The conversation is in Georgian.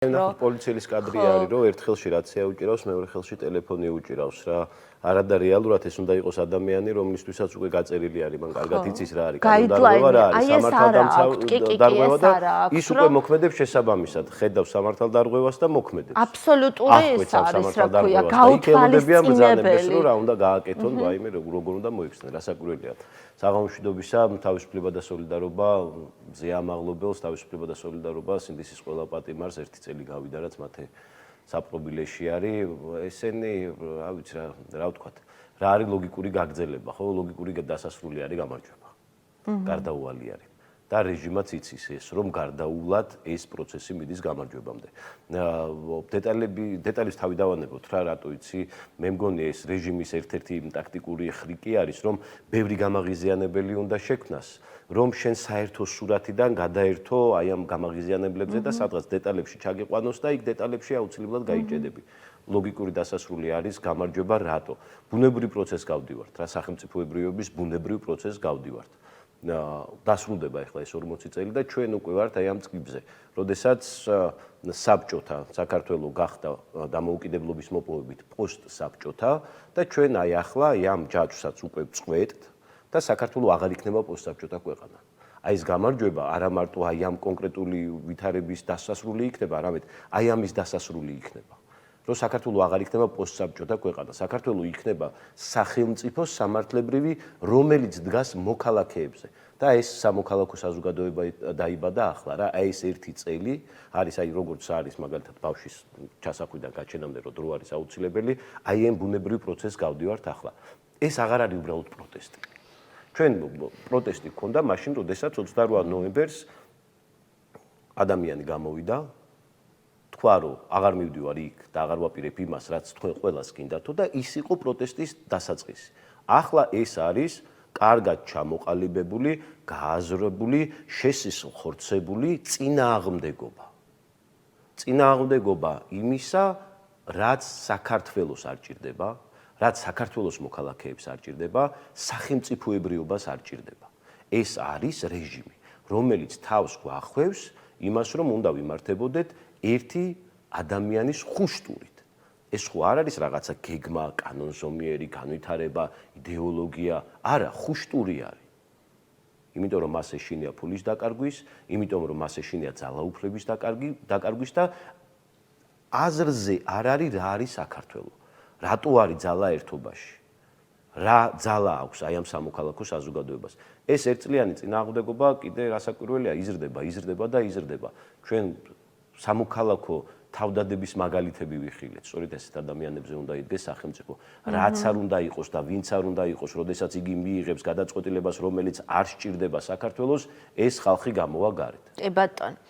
ნახოთ პოლიციის კადრი არის, რომ ერთ ხელში რაცია უჭირავს, მეორე ხელში ტელეფონი უჭირავს რა. არადა რეალურად ეს უნდა იყოს ადამიანი, რომლისთვისაც უკვე გაწერილი არის, მან კარგად იცის რა არის, კანონდარღვევა რა არის, სამართალდამცავ და ის უკვე მოქმედებს შესაბამისად, ხედავს სამართალდარღვევას და მოქმედებს. აბსოლუტური ეს არის, რა ქვია, გაუთვალისწინებელი. რომ რა უნდა გააკეთონ, ვაიმე როგორ უნდა მოიხსნեն, რასაკვირველია. საღამოშვიდობისა, თავისუფლება და სოლიდარობა, ზეამაღლობელს თავისუფლება და სოლიდარობა, სინდისის ყველა პატიმარს ერთი წელი გავიდა, რაც მათე საპრობილეში არის, ესენი, რა ვიცი რა ვთქვათ, რა არის ლოგიკური გაგრძელება, ხო, ლოგიკური დასასრული არის გამარჯვება. გარდაუვალი არის. და რეჟიმაც იცის ეს, რომ გარდაუვლად ეს პროცესი მიდის გამარჯვებამდე. დეტალის თავი დავანებოთ რა, რატო იცი, მე მგონი ეს რეჟიმის ერთ-ერთი ტაქტიკური ხრიკი არის, რომ ბევრი გამაღიზიანებელი უნდა შექმნას, რომ შენ საერთო სურათიდან გადაერთო აი ამ გამაღიზიანებლებზე და სადღაც დეტალებში ჩაგიყვანოს და იქ დეტალებში აუცილებლად გაიჭედები. ლოგიკური დასასრული არის გამარჯვება რატო? ბუნებრივი პროცესს გავდივართ, რა სახელმწიფოებრიობის ბუნებრივ პროცესს გავდივართ. დასრულდება ახლა ეს 40 წელი და ჩვენ უკვე ვართ აი ამ წიგებზე, როდესაც საბჭოთა საქართველოს გახდა დამოუკიდებლობის მოპოვებით პოსტსაბჭოთა და ჩვენ აი ახლა ამ ჯაჭვსაც უკვე წყვეტთ და საქართველოს აღარ იქნება პოსტსაბჭოთა ქვეყანა. აი ეს გამარჯვება არა მარტო აი ამ კონკრეტული ვითარების დასასრული იქნება, არამედ აი ამის დასასრული იქნება. რომ საქართველოს აღარ იქნება პოსტსაბჭოთა ქვეყანა, საქართველოს იქნება სახელმწიფო სამართლებრივი, რომელიც დგას მოქალაქეებზე. და ეს სამოქალაქო საზოგადოება დაიბადა ახლა რა, აი ეს ერთი წელი არის, აი როგორც არის მაგალითად ბავშვის ჩასახვიდან გაჩენამდე, რომ დრო არის აუცილებელი, აი ამ ბუნებრივ პროცესს გავდივართ ახლა. ეს აღარ არის უბრალოდ პროტესტი. ჩვენ პროტესტი გქონდა მაშინ, როდესაც 28 ნოემბერს ადამიანი გამოვიდა, თქვა რომ აღარ მივდივარ იქ და აღარ ვაპირებ იმას, რაც თქვენ ყველას გინდათო და ის იყო პროტესტის დასაწყისი. ახლა ეს არის კარგად ჩამოყალიბებული, გააზრებული, შესახორცებული წინააღმდეგობა. წინააღმდეგობა იმისა, რაც საქართველოს არ ჭირდება, რაც საქართველოს მოქალაქეებს არ ჭირდება, სახელმწიფოებრიობას არ ჭირდება. ეს არის რეჟიმი, რომელიც თავს გვახვევს იმას, რომ უნდა ვიმართებოდეთ ერთი ადამიანის ხუშტურით. ეს ხო არ არის რაღაცა გეგმა, კანონზომიერი, განვითარება, იდეოლოგია, არა, ხუშტური არის. იმიტომ რომ მას ეშინია ფულის დაკარგვის, იმიტომ რომ მას ეშინია ძალაუფლების დაკარგვის და აზრზე არ არის რა არის საქართველო. რატო არის ძალა ერთობაში? რა ძალა აქვს აი ამ სამოქალაქო საზოგადოებას? ეს ერთწლიანი წინააღმდეგობა კიდე რასაკვირველია, იზრდება და იზრდება. ჩვენ სამოქალაქო თავდადების მაგალითები ვიხილეთ, სწორედ ესეთ ადამიანებზე უნდა იდგეს სახელმწიფო. რაც არ უნდა იყოს და ვინც არ უნდა იყოს, როდესაც იგი მიიღებს გადაწყვეტილებას, რომელიც არ სჭირდება საქართველოს, ეს ხალხი გამოვა გარეთ. ბატონო